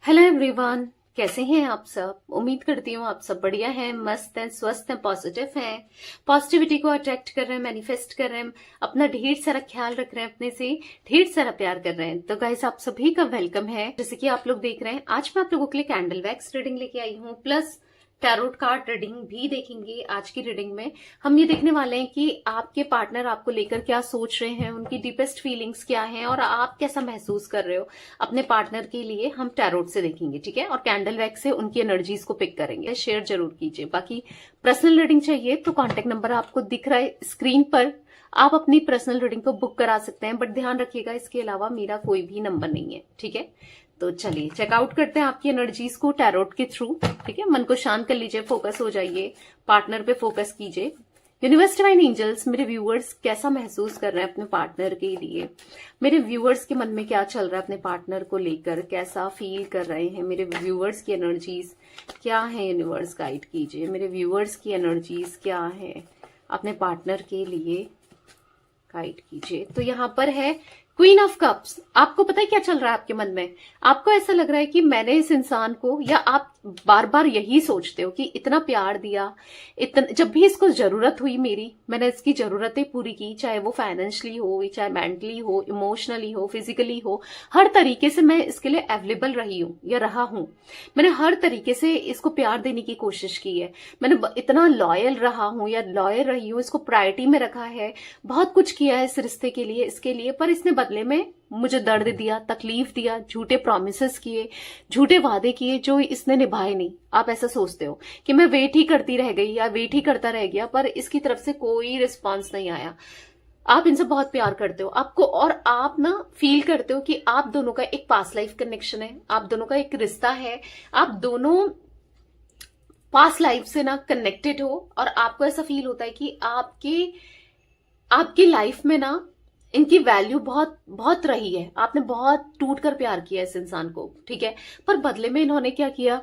Hello everyone, कैसे हैं आप सब। उम्मीद करती हूँ आप सब बढ़िया हैं, मस्त हैं, स्वस्थ हैं, पॉजिटिव हैं, पॉजिटिविटी को अट्रैक्ट कर रहे हैं, मैनिफेस्ट कर रहे हैं, अपना ढेर सारा ख्याल रख रहे हैं, अपने से ढेर सारा प्यार कर रहे हैं। तो गाइस, आप सभी का वेलकम है। जैसे कि आप लोग देख रहे हैं, आज मैं आप लोगों के लिए कैंडल वैक्स रीडिंग लेके आई हूँ, प्लस टैरोट कार्ड रीडिंग भी देखेंगे। आज की रीडिंग में हम ये देखने वाले हैं कि आपके पार्टनर आपको लेकर क्या सोच रहे हैं, उनकी डीपेस्ट फीलिंग्स क्या हैं और आप कैसा महसूस कर रहे हो अपने पार्टनर के लिए। हम टैरोट से देखेंगे, ठीक है, और कैंडल वैक्स से उनकी एनर्जीज को पिक करेंगे। शेयर जरूर कीजिए। बाकी पर्सनल रीडिंग चाहिए तो कॉन्टेक्ट नंबर आपको दिख रहा है स्क्रीन पर, आप अपनी पर्सनल रीडिंग को बुक करा सकते हैं। बट ध्यान रखिएगा, इसके अलावा मेरा कोई भी नंबर नहीं है, ठीक है। तो चलिए चेकआउट करते हैं आपकी एनर्जीज को टैरोट के थ्रू, ठीक है। मन को शांत कर लीजिए, फोकस हो जाइए, पार्टनर पे फोकस कीजिए। यूनिवर्स डिवाइन एंजल्स, मेरे व्यूअर्स कैसा महसूस कर रहे हैं अपने पार्टनर के लिए, मेरे व्यूअर्स के मन में क्या चल रहा है अपने पार्टनर को लेकर, कैसा फील कर रहे हैं मेरे व्यूअर्स की एनर्जीज क्या है। यूनिवर्स गाइड कीजिए, मेरे व्यूअर्स की एनर्जीज क्या है अपने पार्टनर के लिए, गाइड कीजिए। तो यहाँ पर है क्वीन ऑफ कप्स। आपको पता है क्या चल रहा है आपके मन में। आपको ऐसा लग रहा है कि मैंने इस इंसान को, या आप बार बार यही सोचते हो कि इतना प्यार दिया, इतना जब भी इसको जरूरत हुई मेरी, मैंने इसकी जरूरतें पूरी की, चाहे वो फाइनेंशियली हो, चाहे मेंटली हो, इमोशनली हो, फिजिकली हो, हर तरीके से मैं इसके लिए अवेलेबल रही हूं या रहा हूं। मैंने हर तरीके से इसको प्यार देने की कोशिश की है। मैंने इतना लॉयल रहा हूं या लॉयल रही हूं, इसको प्रायोरिटी में रखा है, बहुत कुछ किया है इस रिश्ते के लिए, इसके लिए। पर इसने बदले में मुझे दर्द दिया, तकलीफ दिया, झूठे प्रोमिसेस किए, झूठे वादे किए जो इसने निभाए नहीं। आप ऐसा सोचते हो कि मैं वेट ही करती रह गई या वेट ही करता रह गया, पर इसकी तरफ से कोई रिस्पांस नहीं आया। आप इनसे बहुत प्यार करते हो आपको, और आप ना फील करते हो कि आप दोनों का एक पास्ट लाइफ कनेक्शन है, आप दोनों का एक रिश्ता है, आप दोनों पास्ट लाइफ से ना कनेक्टेड हो। और आपको ऐसा फील होता है कि आपकी लाइफ में ना इनकी वैल्यू बहुत बहुत रही है, आपने बहुत टूट कर प्यार किया इस इंसान को, ठीक है। पर बदले में इन्होंने क्या किया,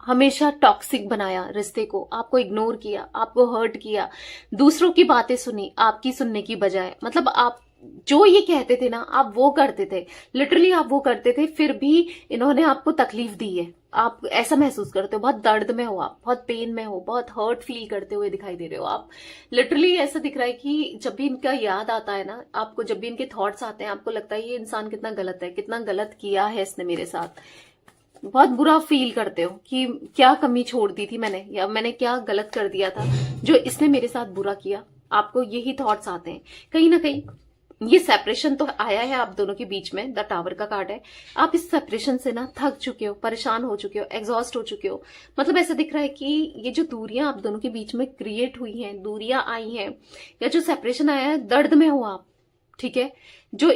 हमेशा टॉक्सिक बनाया रिश्ते को, आपको इग्नोर किया, आपको हर्ट किया, दूसरों की बातें सुनी आपकी सुनने की बजाय। मतलब आप जो ये कहते थे ना, आप वो करते थे, लिटरली आप वो करते थे, फिर भी इन्होंने आपको तकलीफ दी है। आप ऐसा महसूस करते हो, बहुत दर्द में हो आप, बहुत पेन में हो, बहुत हर्ट फील करते हुए दिखाई दे रहे हो आप। लिटरली ऐसा दिख रहा है कि जब भी इनका याद आता है ना आपको, जब भी इनके थॉट्स आते हैं, आपको लगता है ये इंसान कितना गलत है, कितना गलत किया है इसने मेरे साथ। बहुत बुरा फील करते हो कि क्या कमी छोड़ दी थी मैंने, या मैंने क्या गलत कर दिया था जो इसने मेरे साथ बुरा किया। आपको यही थॉट्स आते हैं कहीं ना कहीं। ये सेपरेशन तो आया है आप दोनों के बीच में, द टावर का कार्ड है। आप इस सेपरेशन से ना थक चुके हो, परेशान हो चुके हो, एग्जॉस्ट हो चुके हो। मतलब ऐसा दिख रहा है कि ये जो दूरियां आप दोनों के बीच में क्रिएट हुई हैं, दूरियां आई हैं, या जो सेपरेशन आया है, दर्द में हो आप, ठीक है। जो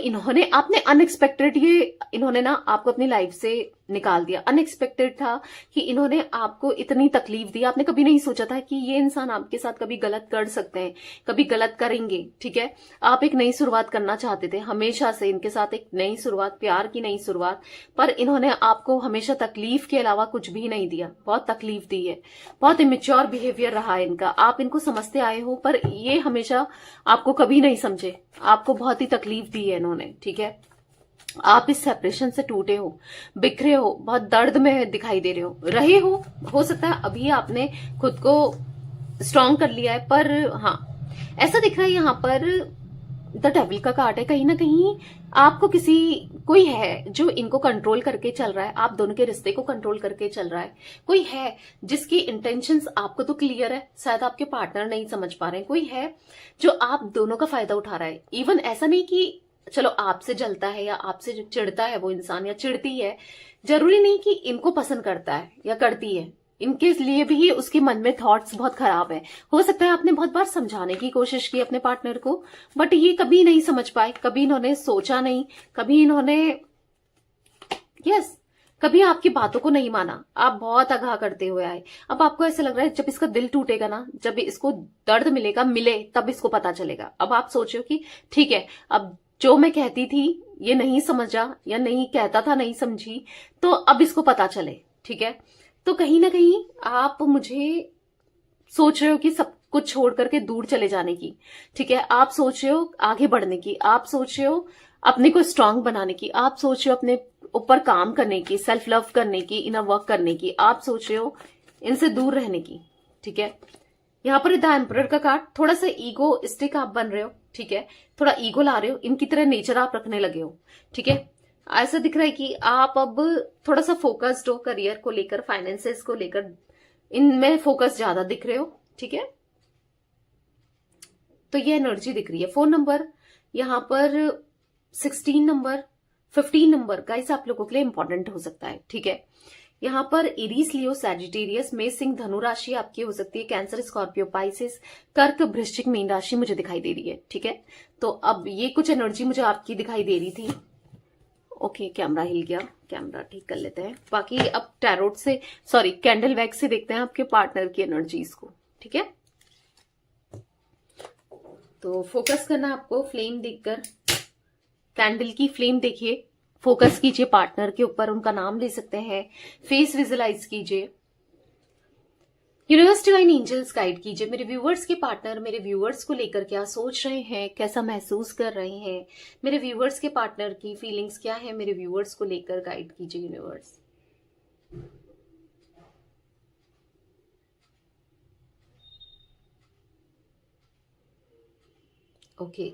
आपने अनएक्सपेक्टेड, ये इन्होंने ना आपको अपनी लाइफ से निकाल दिया। अनएक्सपेक्टेड था कि इन्होंने आपको इतनी तकलीफ दी। आपने कभी नहीं सोचा था कि ये इंसान आपके साथ कभी गलत कर सकते हैं, कभी गलत करेंगे, ठीक है। आप एक नई शुरुआत करना चाहते थे हमेशा से इनके साथ, एक नई शुरुआत, प्यार की नई शुरुआत। पर इन्होंने आपको हमेशा तकलीफ के अलावा कुछ भी नहीं दिया, बहुत तकलीफ दी है। बहुत इमेच्योर बिहेवियर रहा है इनका। आप इनको समझते आए हो, पर ये हमेशा आपको कभी नहीं समझे, आपको बहुत ही तकलीफ दी है इन्होंने, ठीक है। आप इस सेपरेशन से टूटे हो, बिखरे हो, बहुत दर्द में दिखाई दे रहे हो सकता है अभी आपने खुद को स्ट्रांग कर लिया है, पर हाँ ऐसा दिख रहा है यहाँ पर द डेविल का कार्ड है। कहीं ना कहीं आपको कोई है जो इनको कंट्रोल करके चल रहा है, आप दोनों के रिश्ते को कंट्रोल करके चल रहा है। कोई है जिसकी इंटेंशंस आपको तो क्लियर है, शायद आपके पार्टनर नहीं समझ पा रहे हैं। कोई है जो आप दोनों का फायदा उठा रहा है। इवन ऐसा नहीं कि चलो आपसे जलता है या आपसे चिढ़ता है वो इंसान या चिढ़ती है, जरूरी नहीं कि इनको पसंद करता है या करती है। इनके लिए भी उसके मन में थॉट्स बहुत खराब है। हो सकता है आपने बहुत बार समझाने की कोशिश की अपने पार्टनर को, बट ये कभी नहीं समझ पाए, कभी इन्होंने सोचा नहीं, कभी इन्होंने कभी आपकी बातों को नहीं माना। आप बहुत आगाह करते हुए आए। अब आपको ऐसा लग रहा है जब इसका दिल टूटेगा ना, जब इसको दर्द मिले तब इसको पता चलेगा। अब आप सोचो कि ठीक है, अब जो मैं कहती थी ये नहीं समझा, या नहीं कहता था नहीं समझी, तो अब इसको पता चले, ठीक है। तो कहीं ना कहीं आप मुझे सोच रहे हो कि सब कुछ छोड़ करके दूर चले जाने की, ठीक है। आप सोच रहे हो आगे बढ़ने की, आप सोच रहे हो अपने को स्ट्रांग बनाने की, आप सोच रहे हो अपने ऊपर काम करने की, सेल्फ लव करने की, इनर वर्क करने की, आप सोच रहे हो इनसे दूर रहने की, ठीक है। यहाँ पर द एम्परर का कार्ड, थोड़ा सा ईगोइस्टिक आप बन रहे हो, ठीक है, थोड़ा ईगो ला रहे हो, इनकी तरह नेचर आप रखने लगे हो, ठीक है। ऐसा दिख रहा है कि आप अब थोड़ा सा फोकस्ड हो करियर को लेकर, फाइनेंसेस को लेकर, इनमें फोकस ज्यादा दिख रहे हो, ठीक है। तो ये एनर्जी दिख रही है। फोन नंबर यहाँ पर 16 नंबर, 15 नंबर गाइस आप लोगों के लिए इंपॉर्टेंट हो सकता है, ठीक है। यहाँ पर एरीज, लियो, सैजिटेरियस, मेष, सिंह, धनु राशि आपकी हो सकती है, कैंसर, स्कॉर्पियो, पाइसेस, कर्क, वृश्चिक, मीन राशि मुझे दिखाई दे रही है, ठीक है। तो अब ये कुछ एनर्जी मुझे आपकी दिखाई दे रही थी। ओके, कैमरा हिल गया, कैमरा ठीक कर लेते हैं। बाकी अब टैरोट से, सॉरी, कैंडल वैक्स से देखते हैं आपके पार्टनर की एनर्जीज को, ठीक है। तो फोकस करना आपको फ्लेम देखकर, कैंडल की फ्लेम देखिए, फोकस कीजिए पार्टनर के ऊपर, उनका नाम ले सकते हैं, फेस विजुलाइज कीजिए, यूनिवर्स डिवाइन एंजल्स गाइड कीजिए। मेरे व्यूवर्स के पार्टनर मेरे व्यूवर्स को लेकर क्या सोच रहे हैं, कैसा महसूस कर रहे हैं, मेरे व्यूवर्स के पार्टनर की फीलिंग्स क्या है, मेरे व्यूवर्स को लेकर गाइड कीजिए यूनिवर्स। ओके,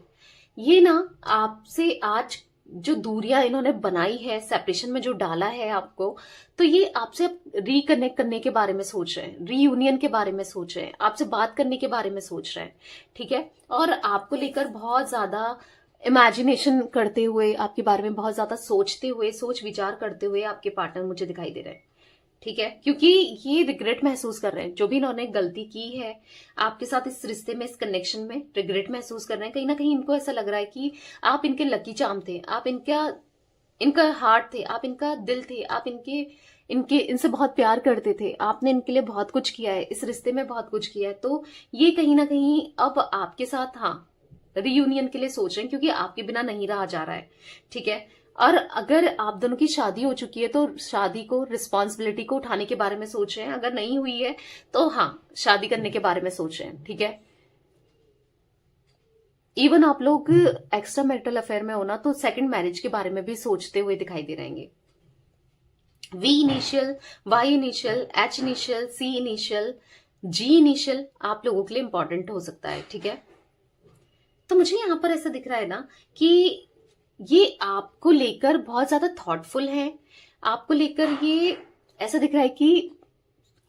ये ना आपसे आज जो दूरियां इन्होंने बनाई है, सेपरेशन में जो डाला है आपको, तो ये आपसे रिकनेक्ट करने के बारे में सोच रहे हैं, रीयूनियन के बारे में सोच रहे हैं, आपसे बात करने के बारे में सोच रहे हैं, ठीक है। और आपको लेकर बहुत ज्यादा इमेजिनेशन करते हुए, आपके बारे में बहुत ज्यादा सोचते हुए, सोच विचार करते हुए आपके पार्टनर मुझे दिखाई दे रहे हैं, ठीक है। क्योंकि ये रिग्रेट महसूस कर रहे हैं, जो भी इन्होंने गलती की है आपके साथ इस रिश्ते में, इस कनेक्शन में, रिग्रेट महसूस कर रहे हैं। कहीं ना कहीं इनको ऐसा लग रहा है कि आप इनके लकी चार्म थे, आप इनका हार्ट थे, आप इनका दिल थे, आप इनसे बहुत प्यार करते थे, आपने इनके लिए बहुत कुछ किया है, इस रिश्ते में बहुत कुछ किया है। तो ये कहीं ना कहीं अब आपके साथ, हाँ, रीयूनियन के लिए सोच रहे हैं, क्योंकि आपके बिना नहीं रहा जा रहा है, ठीक है। और अगर आप दोनों की शादी हो चुकी है तो शादी को, रिस्पॉन्सिबिलिटी को उठाने के बारे में सोच रहे हैं, अगर नहीं हुई है तो हाँ, शादी करने के बारे में सोच रहे हैं, ठीक है। इवन आप लोग एक्स्ट्रा मैरिटल अफेयर में होना तो सेकंड मैरिज के बारे में भी सोचते हुए दिखाई दे रहेंगे। V initial, Y initial, H initial, C initial, G initial आप लोगों के लिए इंपॉर्टेंट हो सकता है, ठीक है। तो मुझे यहां पर ऐसा दिख रहा है ना कि ये आपको लेकर बहुत ज्यादा थॉटफुल हैं, आपको लेकर ये ऐसा दिख रहा है कि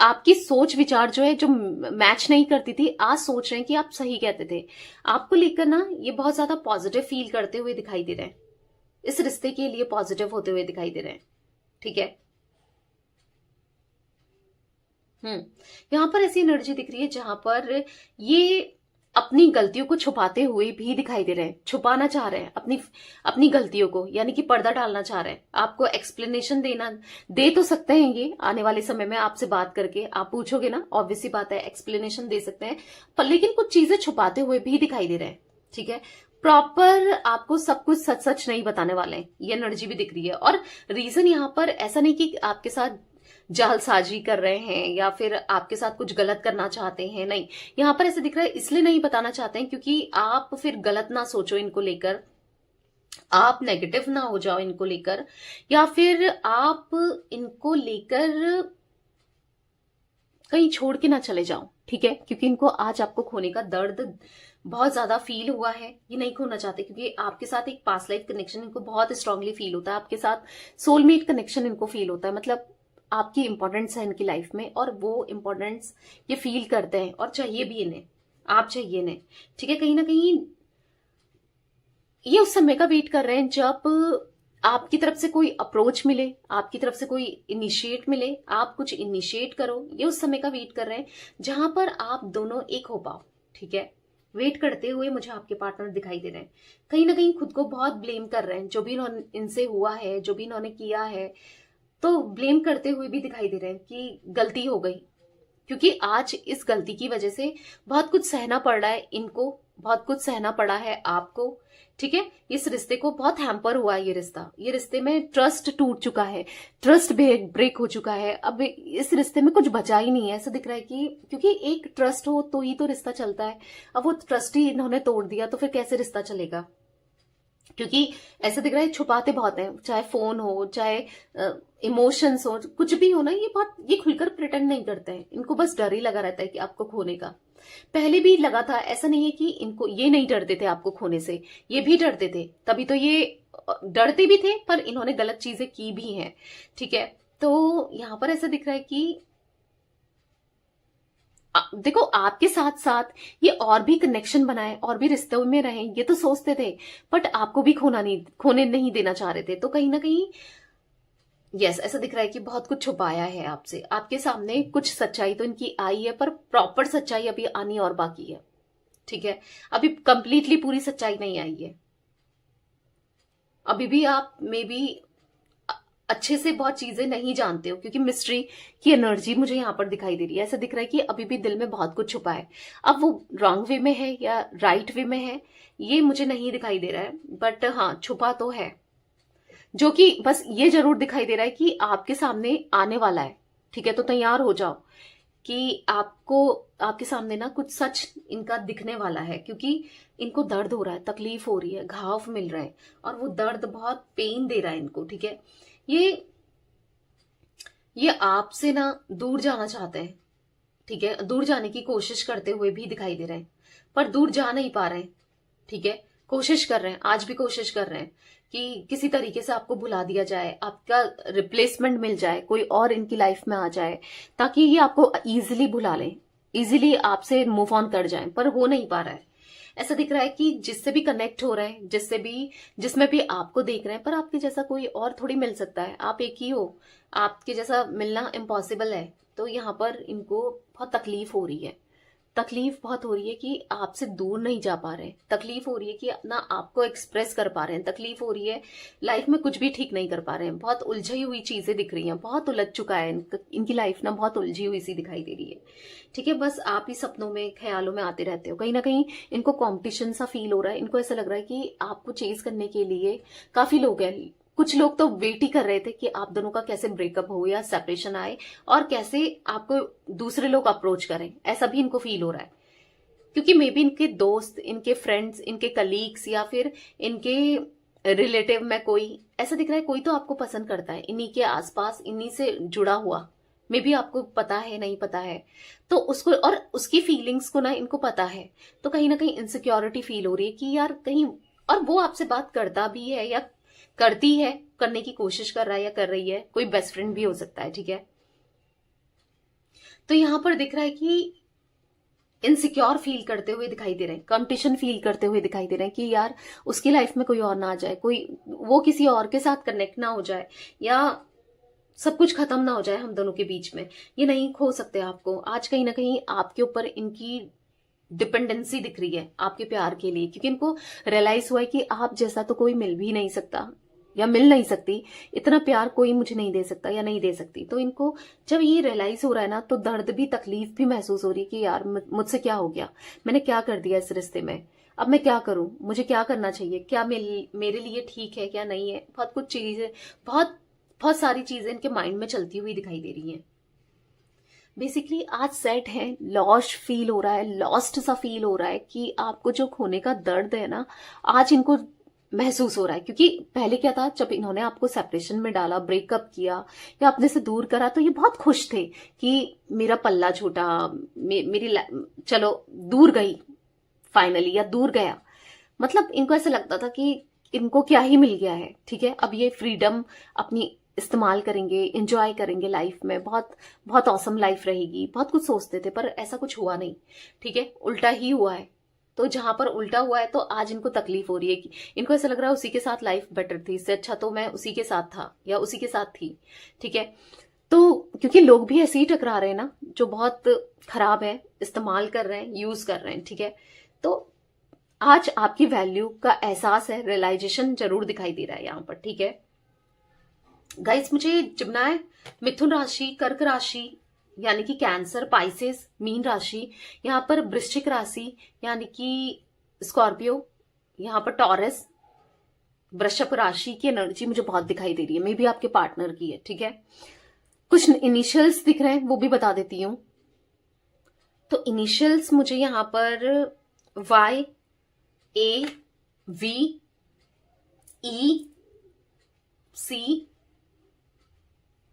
आपकी सोच विचार जो है, जो मैच नहीं करती थी, आज सोच रहे हैं कि आप सही कहते थे। आपको लेकर ना ये बहुत ज्यादा पॉजिटिव फील करते हुए दिखाई दे रहे हैं, इस रिश्ते के लिए पॉजिटिव होते हुए दिखाई दे रहे हैं, ठीक है। यहां पर ऐसी एनर्जी दिख रही है जहां पर ये अपनी गलतियों को छुपाते हुए भी दिखाई दे रहे हैं, छुपाना चाह रहे हैं अपनी गलतियों को, यानी कि पर्दा डालना चाह रहे हैं। आपको एक्सप्लेनेशन दे तो सकते हैं, ये आने वाले समय में आपसे बात करके आप पूछोगे ना, ऑब्वियस सी बात है, एक्सप्लेनेशन दे सकते हैं, पर लेकिन कुछ चीजें छुपाते हुए भी दिखाई दे रहे हैं, ठीक है। प्रॉपर आपको सब कुछ सच सच नहीं बताने वाले हैं, ये एनर्जी भी दिख रही है। और रीजन यहाँ पर ऐसा नहीं कि आपके साथ जालसाजी कर रहे हैं या फिर आपके साथ कुछ गलत करना चाहते हैं, नहीं, यहां पर ऐसे दिख रहा है इसलिए नहीं बताना चाहते हैं क्योंकि आप फिर गलत ना सोचो इनको लेकर, आप नेगेटिव ना हो जाओ इनको लेकर, या फिर आप इनको लेकर कहीं छोड़ के ना चले जाओ, ठीक है। क्योंकि इनको आज आपको खोने का दर्द बहुत ज्यादा फील हुआ है, ये नहीं खोना चाहते, क्योंकि आपके साथ एक पास्ट लाइफ कनेक्शन इनको बहुत स्ट्रांगली फील होता है, आपके साथ सोलमेट कनेक्शन इनको फील होता है, मतलब आपकी इंपॉर्टेंस है इनकी लाइफ में, और वो इंपॉर्टेंस ये फील करते हैं और चाहिए भी इन्हें, आप चाहिए इन्हें, ठीक है। कहीं ना कहीं ये उस समय का वेट कर रहे हैं जब आपकी तरफ से कोई अप्रोच मिले, आपकी तरफ से कोई इनिशिएट मिले, आप कुछ इनिशिएट करो, ये उस समय का वेट कर रहे हैं जहां पर आप दोनों एक हो पाओ, ठीक है। वेट करते हुए मुझे आपके पार्टनर दिखाई दे रहे हैं, कहीं ना कहीं खुद को बहुत ब्लेम कर रहे हैं, जो भी इनसे हुआ है, जो भी इन्होंने किया है, तो ब्लेम करते हुए भी दिखाई दे रहे हैं कि गलती हो गई, क्योंकि आज इस गलती की वजह से बहुत कुछ सहना पड़ रहा है इनको, बहुत कुछ सहना पड़ा है आपको, ठीक है। इस रिश्ते को बहुत हैम्पर हुआ है, ये रिश्ते में ट्रस्ट टूट चुका है, ट्रस्ट ब्रेक हो चुका है, अब इस रिश्ते में कुछ बचा ही नहीं है, ऐसा दिख रहा है कि क्योंकि एक ट्रस्ट हो तो ही तो रिश्ता चलता है, अब वो ट्रस्ट ही इन्होंने तोड़ दिया तो फिर कैसे रिश्ता चलेगा। क्योंकि ऐसा दिख रहा है छुपाते बहुत हैं, चाहे फोन हो, चाहे इमोशंस हो, कुछ भी हो ना, ये खुलकर प्रिटेंड नहीं करते हैं। इनको बस डर ही लगा रहता है कि आपको खोने का। पहले भी लगा था, ऐसा नहीं है कि इनको ये नहीं डरते थे आपको खोने से, ये भी डरते थे, तभी तो ये डरते भी थे, पर इन्होंने गलत चीजें की भी हैं। ठीक है, तो यहां पर ऐसा दिख रहा है कि देखो आपके साथ साथ ये और भी कनेक्शन बनाए, और भी रिश्तों में रहे, ये तो सोचते थे, बट आपको भी खोने नहीं देना चाह रहे थे। तो कहीं ना कहीं यस, ऐसा दिख रहा है कि बहुत कुछ छुपाया है आपसे। आपके सामने कुछ सच्चाई तो इनकी आई है, पर प्रॉपर सच्चाई अभी आनी और बाकी है। ठीक है, अभी कंप्लीटली पूरी सच्चाई नहीं आई है। अभी भी आप मे बी अच्छे से बहुत चीजें नहीं जानते हो, क्योंकि मिस्ट्री की एनर्जी मुझे यहाँ पर दिखाई दे रही है। ऐसा दिख रहा है कि अभी भी दिल में बहुत कुछ छुपा है। अब वो रॉन्ग वे में है या राइट वे में है, ये मुझे नहीं दिखाई दे रहा है, बट हाँ छुपा तो है। जो कि बस ये जरूर दिखाई दे रहा है कि आपके सामने आने वाला है। ठीक है, तो तैयार हो जाओ कि आपको आपके सामने ना कुछ सच इनका दिखने वाला है, क्योंकि इनको दर्द हो रहा है, तकलीफ हो रही है, घाव मिल रहे हैं, और वो दर्द बहुत पेन दे रहा है इनको। ठीक है, ये ये आपसे ना दूर जाना चाहते हैं। ठीक है, दूर जाने की कोशिश करते हुए भी दिखाई दे रहे हैं, पर दूर जा नहीं पा रहे हैं। ठीक है, कोशिश कर रहे हैं, आज भी कोशिश कर रहे हैं कि किसी तरीके से आपको भुला दिया जाए, आपका रिप्लेसमेंट मिल जाए, कोई और इनकी लाइफ में आ जाए, ताकि ये आपको इजीली भुला लें, इजीली आपसे मूव ऑन कर जाएं, पर हो नहीं पा रहा है। ऐसा दिख रहा है कि जिससे भी कनेक्ट हो रहे हैं, जिसमें भी आपको देख रहे हैं, पर आपके जैसा कोई और थोड़ी मिल सकता है। आप एक ही हो, आपके जैसा मिलना इम्पॉसिबल है। तो यहाँ पर इनको बहुत तकलीफ हो रही है। तकलीफ बहुत हो रही है कि आपसे दूर नहीं जा पा रहे हैं, तकलीफ हो रही है कि ना आपको एक्सप्रेस कर पा रहे हैं, तकलीफ हो रही है लाइफ में कुछ भी ठीक नहीं कर पा रहे हैं। बहुत उलझी हुई चीजें दिख रही हैं, बहुत उलझ चुका है इनकी लाइफ ना, बहुत उलझी हुई सी दिखाई दे रही है। ठीक है, बस आप ही सपनों में, ख्यालों में आते रहते हो। कहीं ना कहीं इनको कॉम्पिटिशन सा फील हो रहा है। इनको ऐसा लग रहा है कि आपको चेज करने के लिए काफी लोग हैं। कुछ लोग तो वेट ही कर रहे थे कि आप दोनों का कैसे ब्रेकअप हो या सेपरेशन आए, और कैसे आपको दूसरे लोग अप्रोच करें, ऐसा भी इनको फील हो रहा है। क्योंकि मे बी इनके दोस्त, इनके फ्रेंड्स, इनके कलीग्स, या फिर इनके रिलेटिव में कोई, ऐसा दिख रहा है कोई तो आपको पसंद करता है, इन्हीं के आसपास, इन्हीं से जुड़ा हुआ। मे बी आपको पता है, नहीं पता है, तो उसको और उसकी फीलिंग्स को ना इनको पता है। तो कहीं ना कहीं इनसिक्योरिटी फील हो रही है कि यार कहीं, और वो आपसे बात करता भी है या करती है, करने की कोशिश कर रहा है या कर रही है, कोई बेस्ट फ्रेंड भी हो सकता है। ठीक है, तो यहां पर दिख रहा है कि इनसिक्योर फील करते हुए दिखाई दे रहे हैं, कंपटीशन फील करते हुए दिखाई दे रहे हैं कि यार उसकी लाइफ में कोई और ना आ जाए, कोई वो किसी और के साथ कनेक्ट ना हो जाए, या सब कुछ खत्म ना हो जाए हम दोनों के बीच में। ये नहीं खो सकते आपको। आज कहीं ना कहीं आपके ऊपर इनकी डिपेंडेंसी दिख रही है आपके प्यार के लिए, क्योंकि इनको रियलाइज हुआ है कि आप जैसा तो कोई मिल भी नहीं सकता या मिल नहीं सकती, इतना प्यार कोई मुझे नहीं दे सकता या नहीं दे सकती। तो इनको जब ये रियलाइज हो रहा है ना, तो दर्द भी, तकलीफ भी महसूस हो रही है कि यार मुझसे क्या हो गया, मैंने क्या कर दिया इस रिश्ते में, अब मैं क्या करूं, मुझे क्या करना चाहिए, क्या मेरे लिए ठीक है क्या नहीं है। बहुत कुछ चीजें, बहुत बहुत सारी चीजें इनके माइंड में चलती हुई दिखाई दे रही हैं। बेसिकली आज सेट है, लॉस्ट फील हो रहा है, लॉस्ट सा फील हो रहा है कि आपको जो खोने का दर्द है ना, आज इनको महसूस हो रहा है। क्योंकि पहले क्या था, जब इन्होंने आपको सेपरेशन में डाला, ब्रेकअप किया या अपने से दूर करा, तो ये बहुत खुश थे कि मेरा पल्ला छूटा, मेरी चलो दूर गई फाइनली, या दूर गया। मतलब इनको ऐसा लगता था कि इनको क्या ही मिल गया है। ठीक है, अब ये फ्रीडम अपनी इस्तेमाल करेंगे, एंजॉय करेंगे लाइफ में, बहुत बहुत औसम लाइफ रहेगी, बहुत कुछ सोचते थे, पर ऐसा कुछ हुआ नहीं। ठीक है, उल्टा ही हुआ है। तो जहां पर उल्टा हुआ है, तो आज इनको तकलीफ हो रही है कि इनको ऐसा लग रहा है उसी के साथ लाइफ बेटर थी, इससे अच्छा तो मैं उसी के साथ था या उसी के साथ थी। ठीक है, तो क्योंकि लोग भी ऐसे ही टकरा रहे हैं ना, जो बहुत खराब है, इस्तेमाल कर रहे हैं, यूज कर रहे हैं। ठीक है, तो आज आपकी वैल्यू का एहसास है, रियलाइजेशन जरूर दिखाई दे रहा है यहाँ पर। ठीक है गाइस, मुझे जमना है मिथुन राशि, कर्क राशि यानी कि कैंसर, पाइसेस, मीन राशि, यहाँ पर वृश्चिक राशि यानी कि स्कॉर्पियो, यहाँ पर टॉरस, वृषभ राशि की एनर्जी मुझे बहुत दिखाई दे रही है। मे भी आपके पार्टनर की है। ठीक है, कुछ इनिशियल्स दिख रहे हैं, वो भी बता देती हूँ। तो इनिशियल्स मुझे यहाँ पर Y, A, V, E C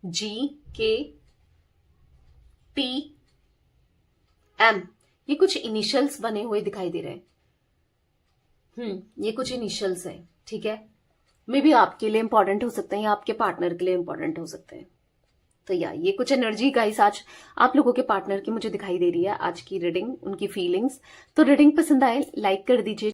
G K T M, ये कुछ इनिशियल्स बने हुए दिखाई दे रहे हैं। ये कुछ इनिशियल्स हैं, ठीक है। मे बी आपके लिए इंपॉर्टेंट हो सकते हैं या आपके पार्टनर के लिए इंपॉर्टेंट हो सकते हैं। तो ये कुछ एनर्जी गाइस आज आप लोगों के पार्टनर की मुझे दिखाई दे रही है आज की रीडिंग, उनकी फीलिंग्स। तो रीडिंग पसंद आए लाइक कर दीजिए,